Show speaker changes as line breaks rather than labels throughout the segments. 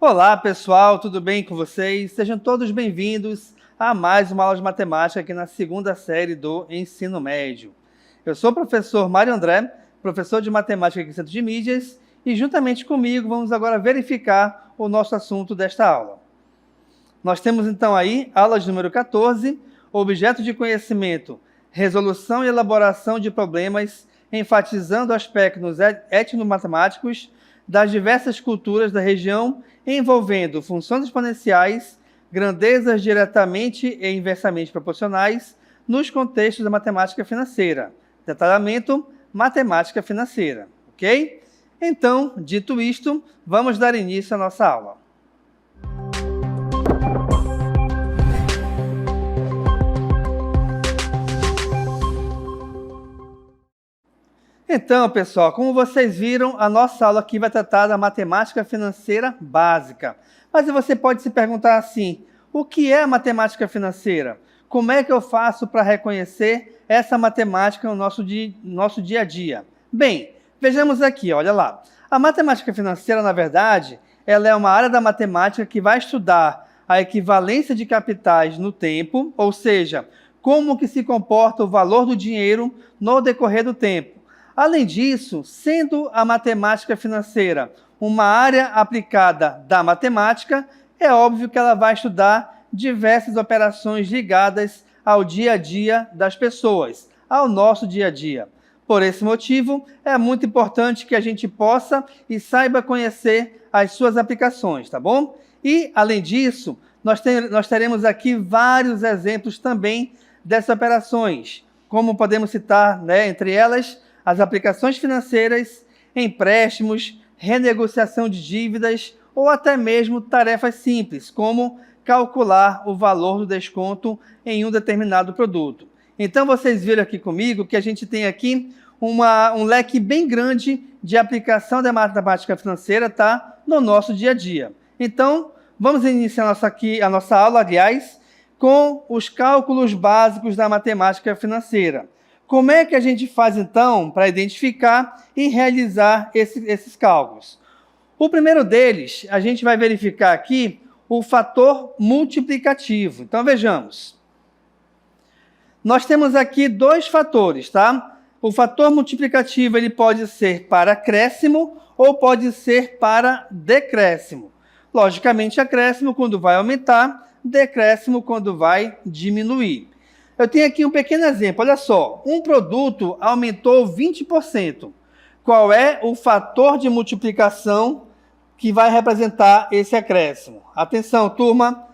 Olá pessoal, tudo bem com vocês? Sejam todos bem-vindos a mais uma aula de matemática aqui na segunda série do Ensino Médio. Eu sou o professor Mário André, professor de matemática aqui no Centro de Mídias, e juntamente comigo vamos agora verificar o nosso assunto desta aula. Nós temos então aí, aula de número 14, objeto de conhecimento, resolução e elaboração de problemas, enfatizando aspectos etnomatemáticos das diversas culturas da região, envolvendo funções exponenciais, grandezas diretamente e inversamente proporcionais, nos contextos da matemática financeira. Detalhamento, matemática financeira, ok? Então, dito isto, vamos dar início à nossa aula. Então, pessoal, como vocês viram, a nossa aula aqui vai tratar da matemática financeira básica. Mas você pode se perguntar assim, o que é a matemática financeira? Como é que eu faço para reconhecer essa matemática no nosso dia a dia? Bem, vejamos aqui, olha lá. A matemática financeira, na verdade, ela é uma área da matemática que vai estudar a equivalência de capitais no tempo, ou seja, como que se comporta o valor do dinheiro no decorrer do tempo. Além disso, sendo a matemática financeira uma área aplicada da matemática, é óbvio que ela vai estudar diversas operações ligadas ao dia a dia das pessoas, ao nosso dia a dia. Por esse motivo, é muito importante que a gente possa e saiba conhecer as suas aplicações, tá bom? E, além disso, nós teremos aqui vários exemplos também dessas operações, como podemos citar, entre elas, as aplicações financeiras, empréstimos, renegociação de dívidas ou até mesmo tarefas simples, como calcular o valor do desconto em um determinado produto. Então, vocês viram aqui comigo que a gente tem aqui um leque bem grande de aplicação da matemática financeira, tá? No nosso dia a dia. Então, vamos iniciar a nossa aula, aliás, com os cálculos básicos da matemática financeira. Como é que a gente faz, então, para identificar e realizar esses cálculos? O primeiro deles, a gente vai verificar aqui o fator multiplicativo. Então, vejamos. Nós temos aqui dois fatores, tá? O fator multiplicativo ele pode ser para acréscimo ou pode ser para decréscimo. Logicamente, acréscimo quando vai aumentar, decréscimo quando vai diminuir. Eu tenho aqui um pequeno exemplo, olha só, um produto aumentou 20%. Qual é o fator de multiplicação que vai representar esse acréscimo? Atenção, turma,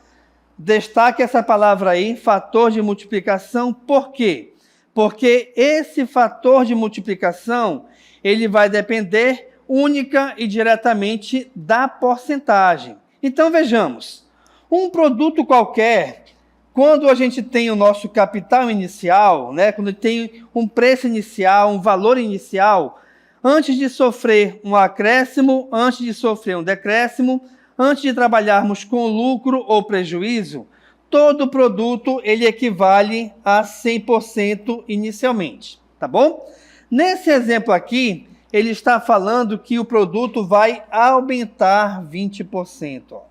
destaque essa palavra aí, fator de multiplicação, por quê? Porque esse fator de multiplicação, ele vai depender única e diretamente da porcentagem. Então, vejamos, um produto qualquer, quando a gente tem o nosso capital inicial, quando tem um preço inicial, um valor inicial, antes de sofrer um acréscimo, antes de sofrer um decréscimo, antes de trabalharmos com lucro ou prejuízo, todo produto ele equivale a 100% inicialmente, tá bom? Nesse exemplo aqui, ele está falando que o produto vai aumentar 20%.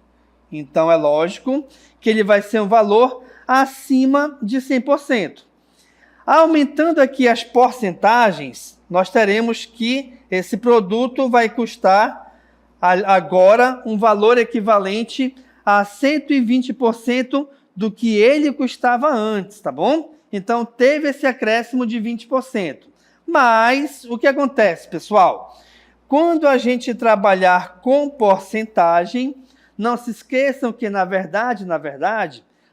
Então, é lógico que ele vai ser um valor acima de 100%. Aumentando aqui as porcentagens, nós teremos que esse produto vai custar agora um valor equivalente a 120% do que ele custava antes, tá bom? Então, teve esse acréscimo de 20%. Mas, o que acontece, pessoal? Quando a gente trabalhar com porcentagem, não se esqueçam que, na verdade,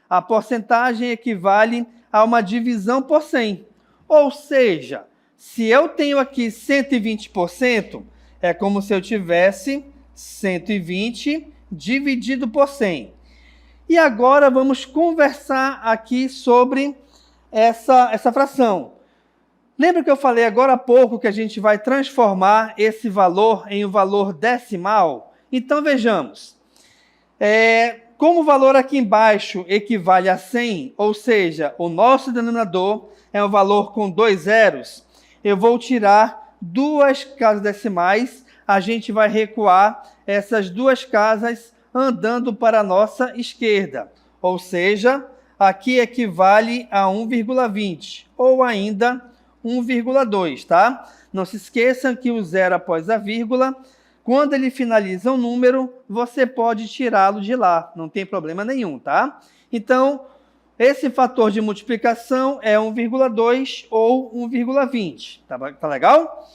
a porcentagem equivale a uma divisão por 100. Ou seja, se eu tenho aqui 120%, é como se eu tivesse 120 dividido por 100. E agora vamos conversar aqui sobre essa fração. Lembra que eu falei agora há pouco que a gente vai transformar esse valor em um valor decimal? Então, vejamos. Como o valor aqui embaixo equivale a 100, ou seja, o nosso denominador é um valor com 2 zeros, eu vou tirar duas casas decimais, a gente vai recuar essas duas casas andando para a nossa esquerda. Ou seja, aqui equivale a 1,20 ou ainda 1,2, tá? Não se esqueçam que o zero após a vírgula, quando ele finaliza um número, você pode tirá-lo de lá, não tem problema nenhum, tá? Então, esse fator de multiplicação é 1,2 ou 1,20, tá legal?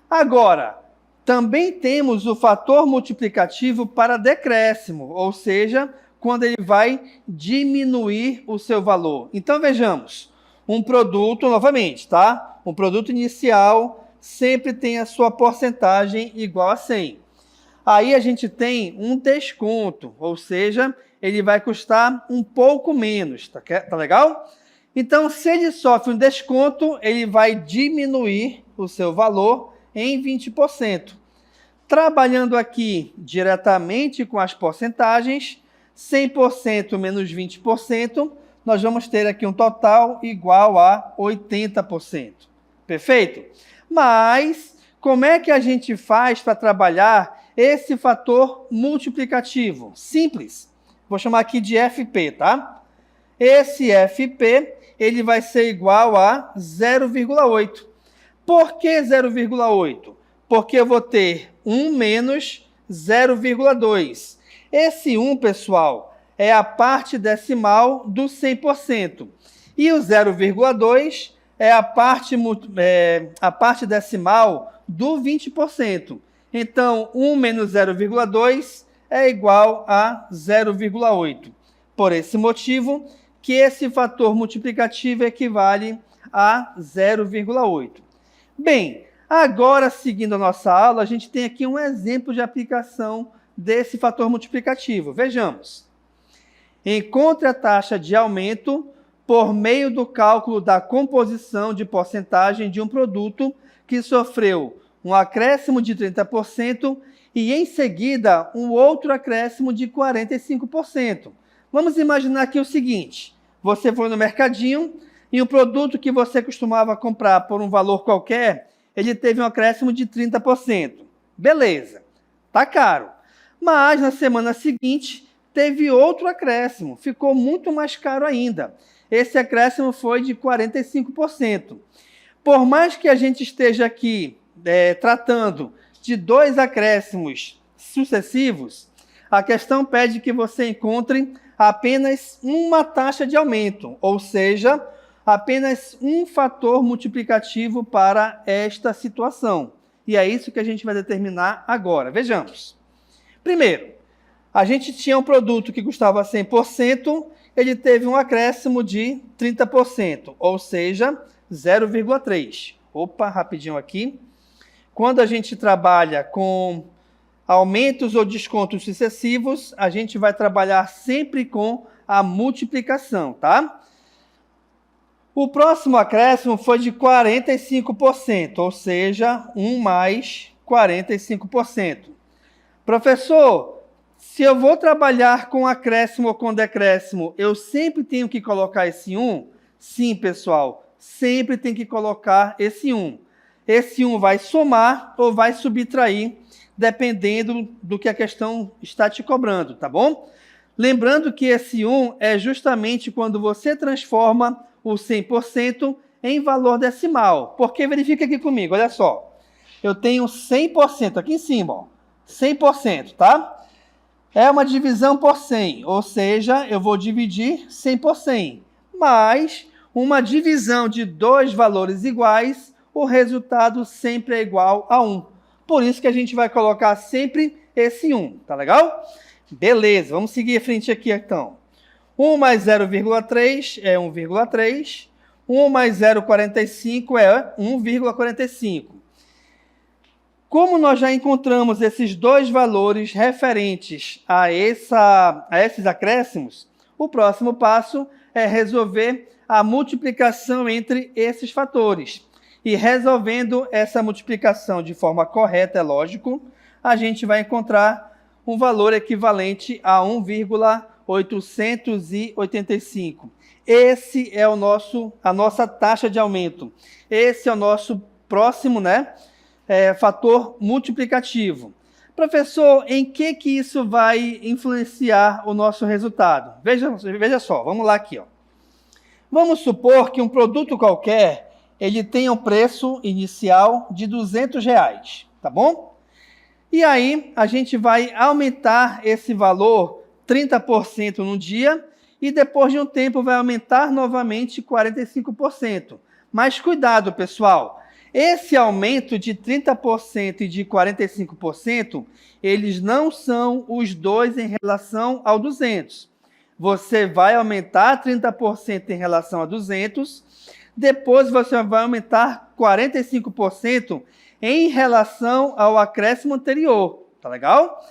Agora, também temos o fator multiplicativo para decréscimo, ou seja, quando ele vai diminuir o seu valor. Então, vejamos, um produto, novamente, tá? Um produto inicial sempre tem a sua porcentagem igual a 100. Aí a gente tem um desconto, ou seja, ele vai custar um pouco menos, tá legal? Então, se ele sofre um desconto, ele vai diminuir o seu valor em 20%. Trabalhando aqui diretamente com as porcentagens, 100% menos 20%, nós vamos ter aqui um total igual a 80%. Perfeito? Mas, como é que a gente faz para trabalhar esse fator multiplicativo? Simples. Vou chamar aqui de FP, tá? Esse FP, ele vai ser igual a 0,8. Por que 0,8? Porque eu vou ter 1 menos 0,2. Esse 1, pessoal, é a parte decimal do 100%. E o 0,2 é a parte decimal do 20%. Então, 1 menos 0,2 é igual a 0,8. Por esse motivo, que esse fator multiplicativo equivale a 0,8. Bem, agora, seguindo a nossa aula, a gente tem aqui um exemplo de aplicação desse fator multiplicativo. Vejamos. Encontre a taxa de aumento por meio do cálculo da composição de porcentagem de um produto que sofreu um acréscimo de 30% e, em seguida, um outro acréscimo de 45%. Vamos imaginar aqui o seguinte. Você foi no mercadinho e o produto que você costumava comprar por um valor qualquer, ele teve um acréscimo de 30%. Beleza, tá caro. Mas na semana seguinte teve outro acréscimo, ficou muito mais caro ainda. Esse acréscimo foi de 45%. Por mais que a gente esteja aqui tratando de 2 acréscimos sucessivos, a questão pede que você encontre apenas uma taxa de aumento, ou seja, apenas um fator multiplicativo para esta situação. E é isso que a gente vai determinar agora. Vejamos. Primeiro, a gente tinha um produto que custava 100%, ele teve um acréscimo de 30%, ou seja, 0,3. Opa, rapidinho aqui. Quando a gente trabalha com aumentos ou descontos sucessivos, a gente vai trabalhar sempre com a multiplicação, tá? O próximo acréscimo foi de 45%, ou seja, 1 mais 45%. Professor, se eu vou trabalhar com acréscimo ou com decréscimo, eu sempre tenho que colocar esse 1? Sim, pessoal, sempre tem que colocar esse 1. Esse 1 vai somar ou vai subtrair, dependendo do que a questão está te cobrando, tá bom? Lembrando que esse 1 é justamente quando você transforma o 100% em valor decimal. Porque verifica aqui comigo, olha só. Eu tenho 100% aqui em cima, ó. 100%, tá? É uma divisão por 100, ou seja, eu vou dividir 100 por 100. Mas uma divisão de 2 valores iguais, o resultado sempre é igual a 1. Por isso que a gente vai colocar sempre esse 1, tá legal? Beleza, vamos seguir em frente aqui então. 1 mais 0,3 é 1,3. 1 mais 0,45 é 1,45. Como nós já encontramos esses 2 valores referentes a esses acréscimos, o próximo passo é resolver a multiplicação entre esses fatores. E resolvendo essa multiplicação de forma correta, é lógico, a gente vai encontrar um valor equivalente a 1,885. Esse é a nossa taxa de aumento. Esse é o nosso próximo, fator multiplicativo. Professor, em que isso vai influenciar o nosso resultado? Veja só, vamos lá aqui, ó. Vamos supor que um produto qualquer, ele tenha um preço inicial de R$200, tá bom? E aí, a gente vai aumentar esse valor 30% no dia e depois de um tempo vai aumentar novamente 45%. Mas cuidado, pessoal, esse aumento de 30% e de 45%, eles não são os dois em relação ao 200. Você vai aumentar 30% em relação a 200, depois você vai aumentar 45% em relação ao acréscimo anterior, tá legal?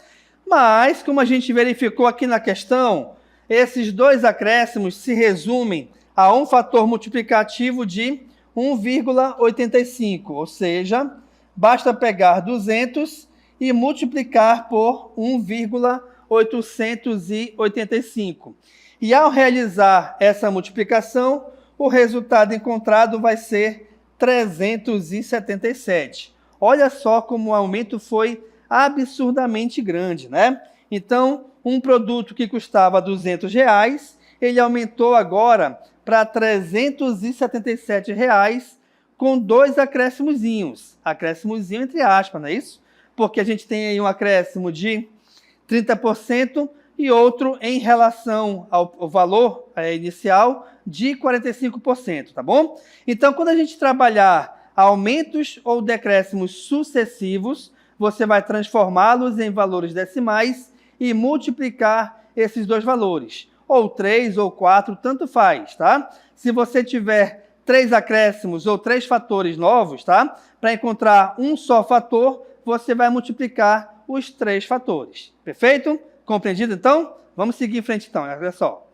Mas, como a gente verificou aqui na questão, esses dois acréscimos se resumem a um fator multiplicativo de 1,85, ou seja, basta pegar 200 e multiplicar por 1,885. E ao realizar essa multiplicação, o resultado encontrado vai ser 377. Olha só como o aumento foi absurdamente grande, né? Então, um produto que custava R$200, ele aumentou agora para R$377, com dois acréscimozinhos. Acréscimozinho entre aspas, não é isso? Porque a gente tem aí um acréscimo de 30% e outro em relação ao valor inicial de 45%, tá bom? Então, quando a gente trabalhar aumentos ou decréscimos sucessivos, você vai transformá-los em valores decimais e multiplicar esses dois valores. Ou 3 ou 4, tanto faz, tá? Se você tiver 3 acréscimos ou 3 fatores novos, tá? Para encontrar um só fator, você vai multiplicar os 3 fatores. Perfeito? Compreendido, então? Vamos seguir em frente, então. Olha só.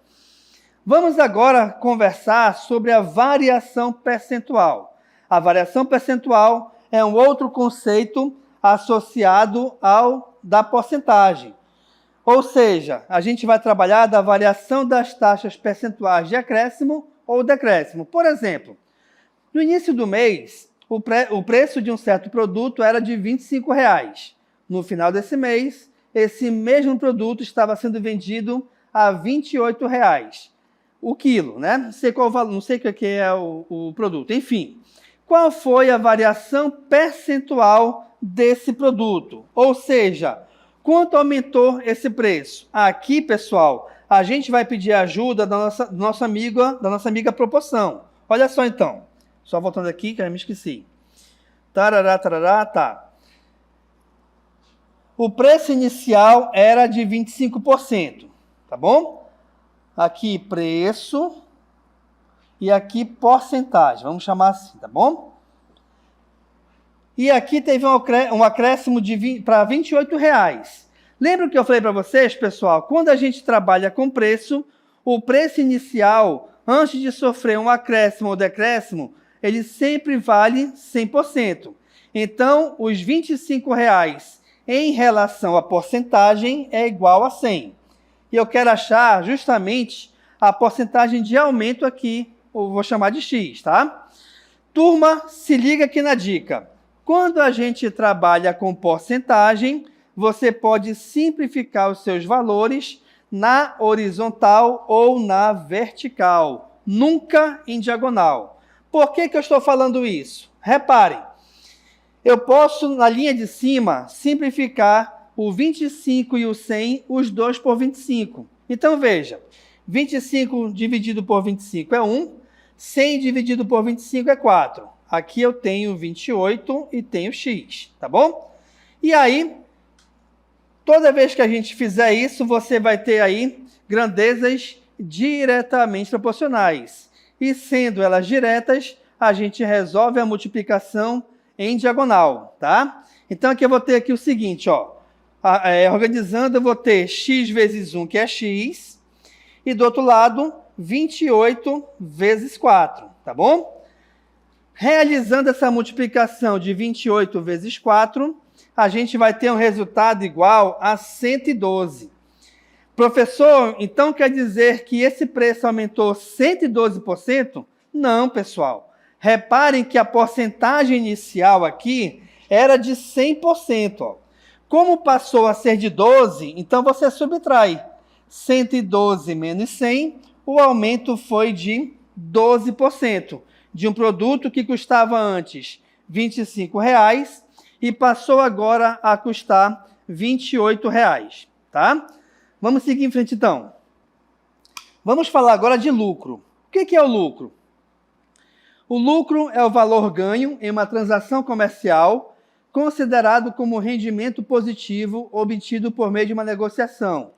Vamos agora conversar sobre a variação percentual. A variação percentual é um outro conceito associado ao da porcentagem. Ou seja, a gente vai trabalhar da variação das taxas percentuais de acréscimo ou decréscimo. Por exemplo, no início do mês, o preço de um certo produto era de R$25. No final desse mês, esse mesmo produto estava sendo vendido a R$28 o quilo, né? Não sei qual o valor, não sei o que é o produto. Enfim, qual foi a variação percentual desse produto? Ou seja, quanto aumentou esse preço? Aqui, pessoal, a gente vai pedir ajuda da nossa amiga proporção. Olha só então. Só voltando aqui, que eu me esqueci. Tarará, tarará, tá. O preço inicial era de 25%, tá bom? Aqui preço e aqui porcentagem, vamos chamar assim, tá bom? E aqui teve um acréscimo para R$28. Lembra que eu falei para vocês, pessoal? Quando a gente trabalha com preço, o preço inicial, antes de sofrer um acréscimo ou decréscimo, ele sempre vale 100%. Então, os R$25 em relação à porcentagem é igual a 100. E eu quero achar justamente a porcentagem de aumento aqui, eu vou chamar de X, tá? Turma, se liga aqui na dica. Quando a gente trabalha com porcentagem, você pode simplificar os seus valores na horizontal ou na vertical, nunca em diagonal. Por que eu estou falando isso? Reparem, eu posso, na linha de cima, simplificar o 25 e o 100, os dois por 25. Então, veja, 25 dividido por 25 é 1, 100 dividido por 25 é 4. Aqui eu tenho 28 e tenho X, tá bom? E aí, toda vez que a gente fizer isso, você vai ter aí grandezas diretamente proporcionais. E sendo elas diretas, a gente resolve a multiplicação em diagonal, tá? Então, aqui eu vou ter aqui o seguinte, ó. Organizando, eu vou ter x vezes 1, que é x, e do outro lado, 28 vezes 4, tá bom? Realizando essa multiplicação de 28 vezes 4, a gente vai ter um resultado igual a 112. Professor, então quer dizer que esse preço aumentou 112%? Não, pessoal. Reparem que a porcentagem inicial aqui era de 100%. Ó. Como passou a ser de 12, então você subtrai 112 menos 100, o aumento foi de 12%, de um produto que custava antes R$ 25,00 e passou agora a custar R$ 28,00, tá? Vamos seguir em frente então. Vamos falar agora de lucro. O que é o lucro? O lucro é o valor ganho em uma transação comercial considerado como rendimento positivo obtido por meio de uma negociação.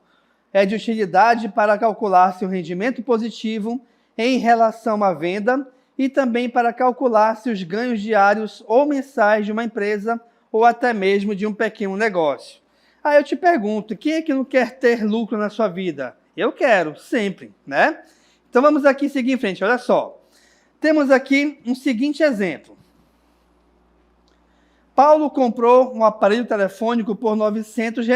É de utilidade para calcular-se o rendimento positivo em relação à venda e também para calcular-se os ganhos diários ou mensais de uma empresa ou até mesmo de um pequeno negócio. Aí eu te pergunto, quem é que não quer ter lucro na sua vida? Eu quero, sempre, né? Então vamos aqui seguir em frente, olha só. Temos aqui um seguinte exemplo. Paulo comprou um aparelho telefônico por R$ 900.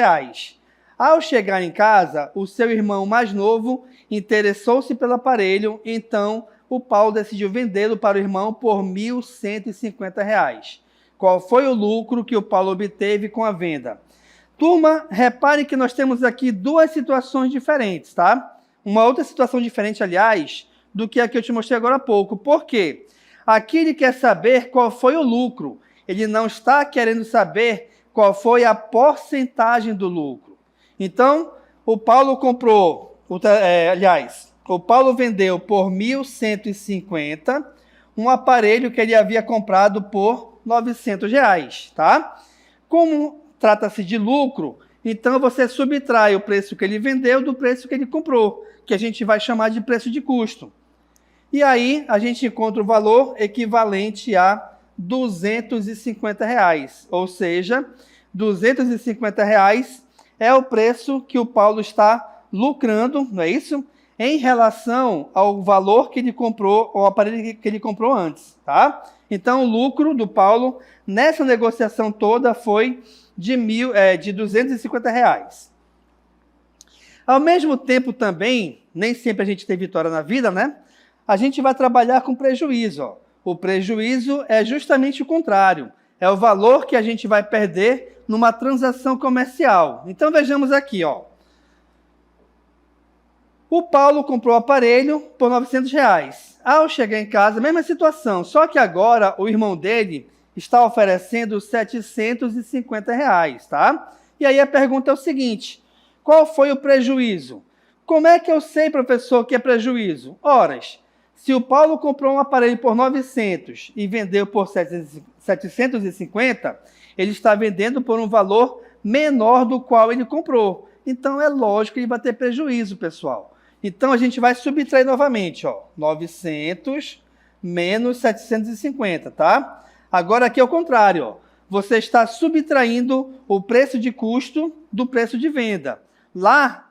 Ao chegar em casa, o seu irmão mais novo interessou-se pelo aparelho, então o Paulo decidiu vendê-lo para o irmão por R$ 1.150. Qual foi o lucro que o Paulo obteve com a venda? Turma, repare que nós temos aqui duas situações diferentes, tá? Uma outra situação diferente, aliás, do que a que eu te mostrei agora há pouco. Por quê? Aqui ele quer saber qual foi o lucro. Ele não está querendo saber qual foi a porcentagem do lucro. Então, o Paulo comprou, o Paulo vendeu por 1.150 um aparelho que ele havia comprado por R$ 900, tá? Como trata-se de lucro, então você subtrai o preço que ele vendeu do preço que ele comprou, que a gente vai chamar de preço de custo. E aí a gente encontra o valor equivalente a R$ 250, ou seja, R$ 250 é o preço que o Paulo está lucrando, não é isso? Em relação ao valor que ele comprou, o aparelho que ele comprou antes, tá? Então, o lucro do Paulo nessa negociação toda foi de R$ 250. Ao mesmo tempo também, nem sempre a gente tem vitória na vida, né? A gente vai trabalhar com prejuízo, ó. O prejuízo é justamente o contrário. É o valor que a gente vai perder numa transação comercial. Então, vejamos aqui, ó. O Paulo comprou o aparelho por R$ 900. Ao chegar em casa, mesma situação, só que agora o irmão dele está oferecendo R$ 750, tá? E aí a pergunta é o seguinte, qual foi o prejuízo? Como é que eu sei, professor, que é prejuízo? Horas. Se o Paulo comprou um aparelho por 900 e vendeu por 750, ele está vendendo por um valor menor do qual ele comprou. Então, é lógico que ele vai ter prejuízo, pessoal. Então, a gente vai subtrair novamente, ó, 900 menos 750, tá? Agora, aqui é o contrário, ó. Você está subtraindo o preço de custo do preço de venda. Lá,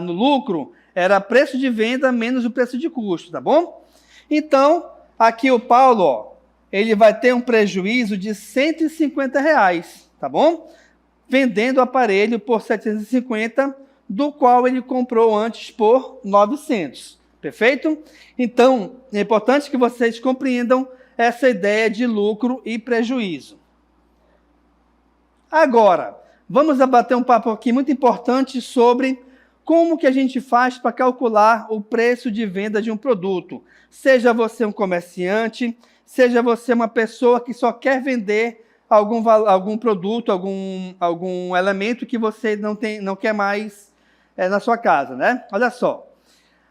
no lucro, era preço de venda menos o preço de custo, tá bom? Então, aqui o Paulo, ó, ele vai ter um prejuízo de R$ 150, tá bom? Vendendo o aparelho por 750, do qual ele comprou antes por 900. Perfeito? Então, é importante que vocês compreendam essa ideia de lucro e prejuízo. Agora, vamos abater um papo aqui muito importante sobre como que a gente faz para calcular o preço de venda de um produto. Seja você um comerciante, seja você uma pessoa que só quer vender algum produto, algum elemento que você não quer mais na sua casa, né? Olha só.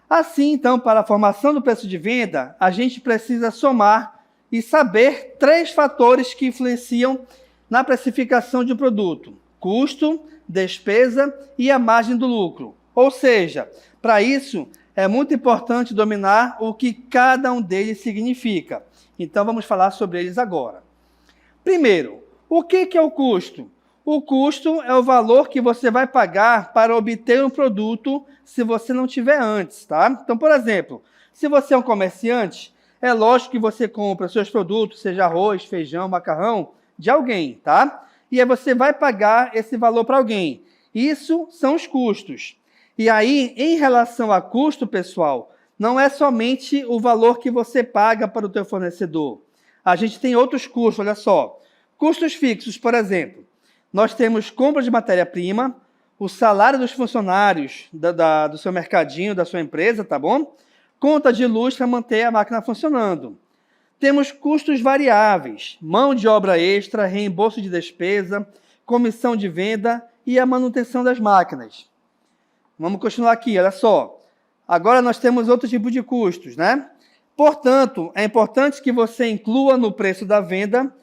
Assim, então, para a formação do preço de venda, a gente precisa somar e saber 3 fatores que influenciam na precificação de um produto: custo, despesa e a margem do lucro. Ou seja, para isso, é muito importante dominar o que cada um deles significa. Então, vamos falar sobre eles agora. Primeiro, o que é o custo? O custo é o valor que você vai pagar para obter um produto se você não tiver antes, tá? Então, por exemplo, se você é um comerciante, é lógico que você compra seus produtos, seja arroz, feijão, macarrão, de alguém, tá? E aí você vai pagar esse valor para alguém. Isso são os custos. E aí, em relação a custo, pessoal, não é somente o valor que você paga para o teu fornecedor. A gente tem outros custos, olha só. Custos fixos, por exemplo. nós temos compra de matéria-prima, o salário dos funcionários do seu mercadinho, da sua empresa, tá bom? Conta de luz para manter a máquina funcionando. Temos custos variáveis, mão de obra extra, reembolso de despesa, comissão de venda e a manutenção das máquinas. Vamos continuar aqui, olha só. Agora nós temos outro tipo de custos, né? Portanto, é importante que você inclua no preço da venda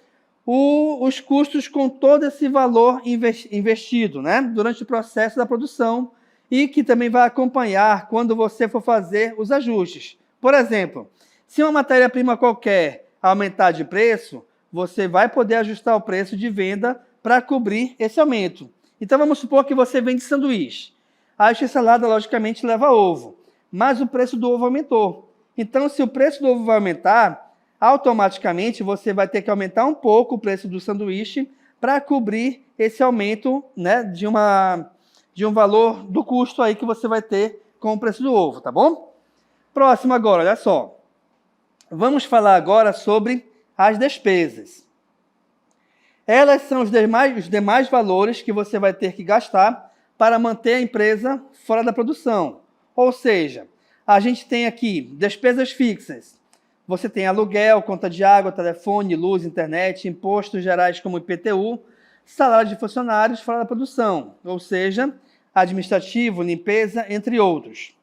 os custos com todo esse valor investido, né? Durante o processo da produção e que também vai acompanhar quando você for fazer os ajustes. Por exemplo, se uma matéria-prima qualquer aumentar de preço, você vai poder ajustar o preço de venda para cobrir esse aumento. Então, vamos supor que você vende sanduíche. A x-salada, logicamente, leva ovo, mas o preço do ovo aumentou. Então, se o preço do ovo vai aumentar, automaticamente você vai ter que aumentar um pouco o preço do sanduíche para cobrir esse aumento, né, de um valor do custo aí que você vai ter com o preço do ovo, tá bom? Próximo agora, olha só. Vamos falar agora sobre as despesas. Elas são os demais valores que você vai ter que gastar para manter a empresa fora da produção. Ou seja, a gente tem aqui despesas fixas. Você tem aluguel, conta de água, telefone, luz, internet, impostos gerais como IPTU, salário de funcionários fora da produção, ou seja, administrativo, limpeza, entre outros.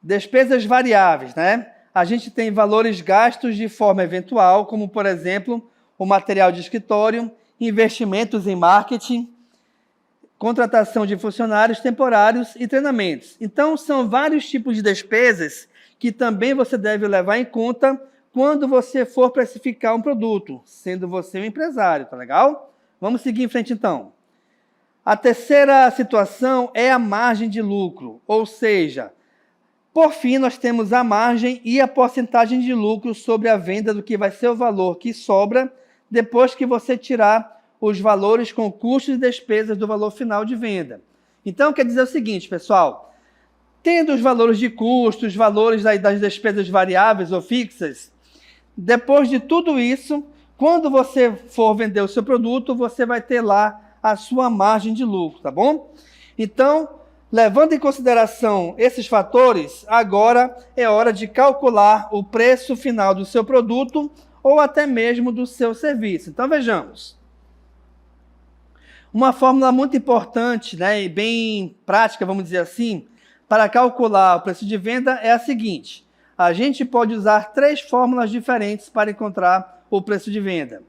Despesas variáveis, né? A gente tem valores gastos de forma eventual, como, por exemplo, o material de escritório, investimentos em marketing, contratação de funcionários temporários e treinamentos. Então, são vários tipos de despesas que também você deve levar em conta quando você for precificar um produto, sendo você um empresário, tá legal? Vamos seguir em frente, então. A terceira situação é a margem de lucro, ou seja, por fim, nós temos a margem e a porcentagem de lucro sobre a venda do que vai ser o valor que sobra depois que você tirar os valores com custos e despesas do valor final de venda. Então, quer dizer o seguinte, pessoal, tendo os valores de custos, os valores das despesas variáveis ou fixas, depois de tudo isso, quando você for vender o seu produto, você vai ter lá a sua margem de lucro, tá bom? Então, levando em consideração esses fatores, agora é hora de calcular o preço final do seu produto ou até mesmo do seu serviço. Então, vejamos. Uma fórmula muito importante, né, e bem prática, vamos dizer assim, para calcular o preço de venda é a seguinte. A gente pode usar 3 fórmulas diferentes para encontrar o preço de venda.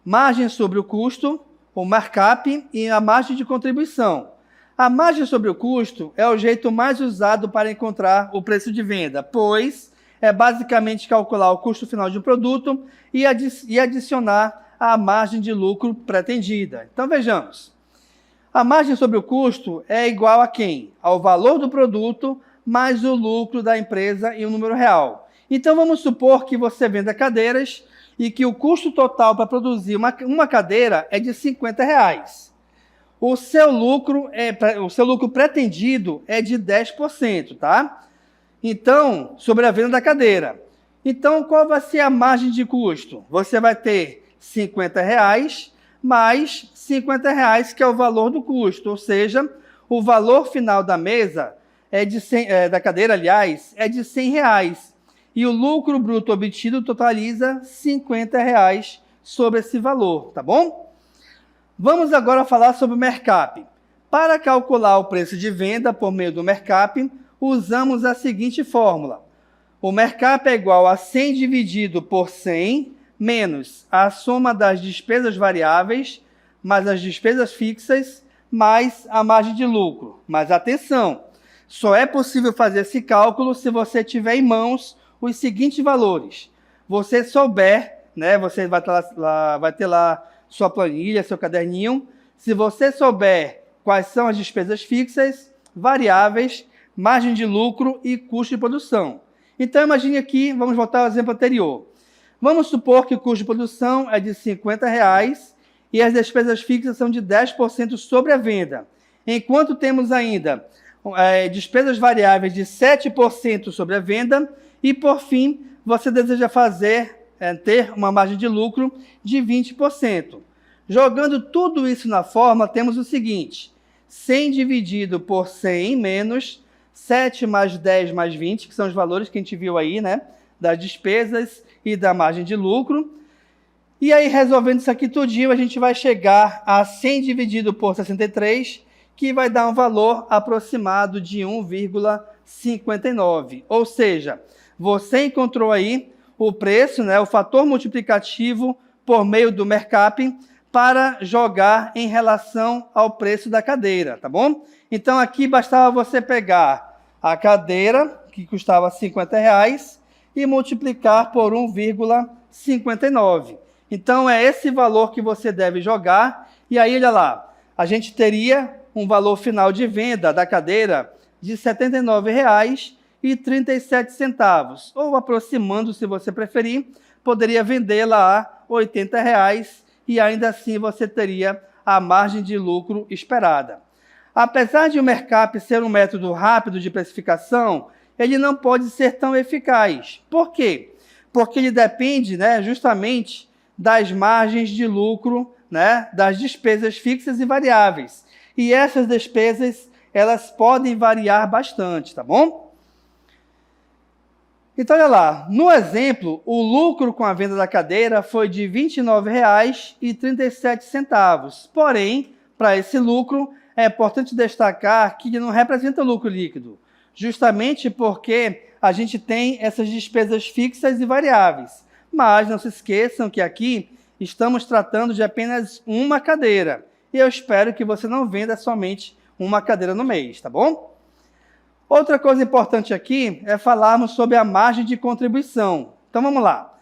Margem sobre o custo, o markup e a margem de contribuição. A margem sobre o custo é o jeito mais usado para encontrar o preço de venda, pois é basicamente calcular o custo final de um produto e adicionar a margem de lucro pretendida. Então, vejamos. A margem sobre o custo é igual a quem? Ao valor do produto mais o lucro da empresa e o número real. Então, vamos supor que você venda cadeiras e que o custo total para produzir uma cadeira é de R$50. O seu lucro pretendido é de 10%, tá? Então, sobre a venda da cadeira. Então, qual vai ser a margem de custo? Você vai ter R$50 mais R$50, que é o valor do custo, ou seja, o valor final da mesa, da cadeira, aliás, é de R$100. E o lucro bruto obtido totaliza R$50 sobre esse valor, tá bom? Vamos agora falar sobre o markup. Para calcular o preço de venda por meio do markup, usamos a seguinte fórmula. O markup é igual a 100 dividido por 100 menos a soma das despesas variáveis, mais as despesas fixas, mais a margem de lucro. Mas atenção, só é possível fazer esse cálculo se você tiver em mãos os seguintes valores. Você souber, né, você vai ter lá sua planilha, seu caderninho. Se você souber quais são as despesas fixas, variáveis, margem de lucro e custo de produção. Então, imagine aqui, vamos voltar ao exemplo anterior. Vamos supor que o custo de produção é de R$50 e as despesas fixas são de 10% sobre a venda. Enquanto temos ainda despesas variáveis de 7% sobre a venda e, por fim, você deseja fazer ter uma margem de lucro de 20%. Jogando tudo isso na fórmula, temos o seguinte: 100 dividido por 100 menos 7 mais 10 mais 20, que são os valores que a gente viu aí, né, das despesas e da margem de lucro. E aí, resolvendo isso aqui tudinho, a gente vai chegar a 100 dividido por 63, que vai dar um valor aproximado de 1,59. Ou seja, você encontrou aí o preço, né, o fator multiplicativo por meio do mercap para jogar em relação ao preço da cadeira, tá bom? Então aqui bastava você pegar a cadeira, que custava R$50, e multiplicar por 1,59. Então é esse valor que você deve jogar, e aí olha lá, a gente teria um valor final de venda da cadeira de R$ 79,37, ou aproximando, se você preferir, poderia vendê-la a R$ 80, e ainda assim você teria a margem de lucro esperada. Apesar de o mercap ser um método rápido de precificação, ele não pode ser tão eficaz. Por quê? Porque ele depende, né, justamente das margens de lucro, né, das despesas fixas e variáveis. E essas despesas, elas podem variar bastante, tá bom? Então, olha lá, no exemplo, o lucro com a venda da cadeira foi de R$ 29,37. Porém, para esse lucro, é importante destacar que ele não representa lucro líquido, justamente porque a gente tem essas despesas fixas e variáveis. Mas não se esqueçam que aqui estamos tratando de apenas uma cadeira. E eu espero que você não venda somente uma cadeira no mês, tá bom? Outra coisa importante aqui é falarmos sobre a margem de contribuição. Então vamos lá.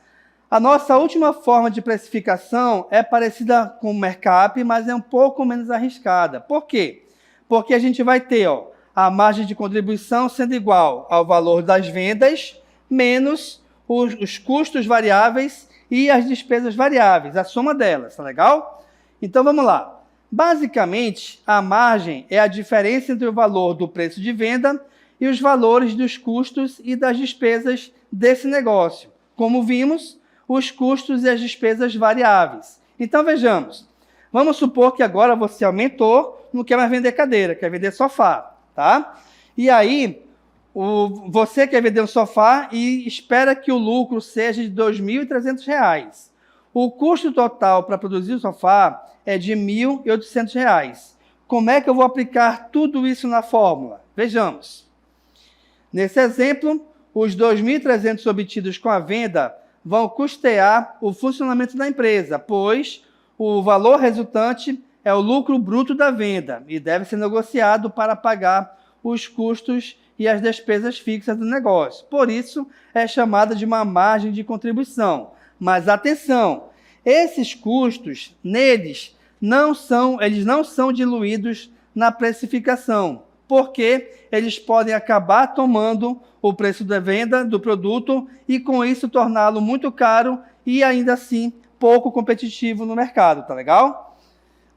A nossa última forma de precificação é parecida com o mercap, mas é um pouco menos arriscada. Por quê? Porque a gente vai ter a margem de contribuição sendo igual ao valor das vendas menos os custos variáveis e as despesas variáveis, a soma delas, tá legal? Então vamos lá. Basicamente, a margem é a diferença entre o valor do preço de venda e os valores dos custos e das despesas desse negócio. Como vimos, os custos e as despesas variáveis. Então, vejamos. Vamos supor que agora você aumentou, não quer mais vender cadeira, quer vender sofá, tá? E aí, você quer vender um sofá e espera que o lucro seja de R$ 2.300. O custo total para produzir o sofá é de R$ 1.800. Como é que eu vou aplicar tudo isso na fórmula? Vejamos. Nesse exemplo, os 2.300 obtidos com a venda vão custear o funcionamento da empresa, pois o valor resultante é o lucro bruto da venda e deve ser negociado para pagar os custos e as despesas fixas do negócio. Por isso, é chamada de uma margem de contribuição. Mas atenção, esses custos, eles não são diluídos na precificação, porque eles podem acabar tomando o preço da venda do produto e com isso torná-lo muito caro e ainda assim pouco competitivo no mercado, tá legal?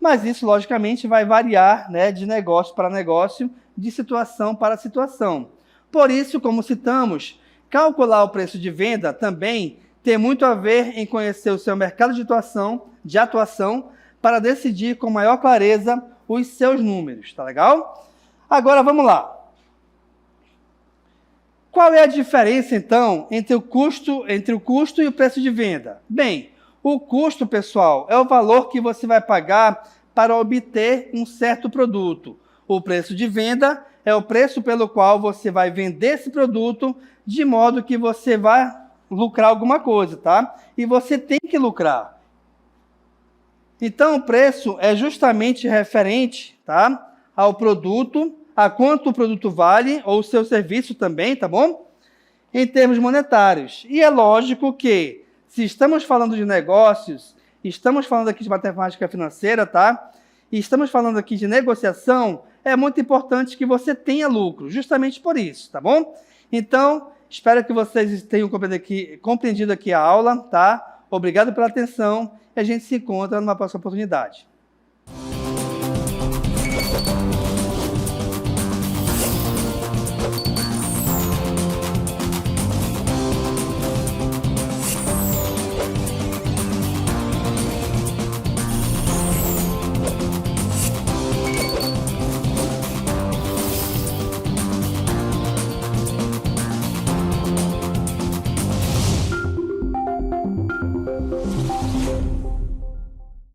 Mas isso logicamente vai variar, né, de negócio para negócio, de situação para situação. Por isso, como citamos, calcular o preço de venda também tem muito a ver em conhecer o seu mercado de atuação para decidir com maior clareza os seus números, tá legal? Agora vamos lá. Qual é a diferença, então, entre o custo e o preço de venda? Bem, o custo, pessoal, é o valor que você vai pagar para obter um certo produto. O preço de venda é o preço pelo qual você vai vender esse produto, de modo que você vai lucrar alguma coisa, tá? E você tem que lucrar. Então, o preço é justamente referente, tá, ao produto, a quanto o produto vale, ou o seu serviço também, tá bom? Em termos monetários. E é lógico que, se estamos falando de negócios, estamos falando aqui de matemática financeira, tá? E estamos falando aqui de negociação, é muito importante que você tenha lucro, justamente por isso, tá bom? Então, espero que vocês tenham compreendido aqui a aula, tá? Obrigado pela atenção e a gente se encontra numa próxima oportunidade.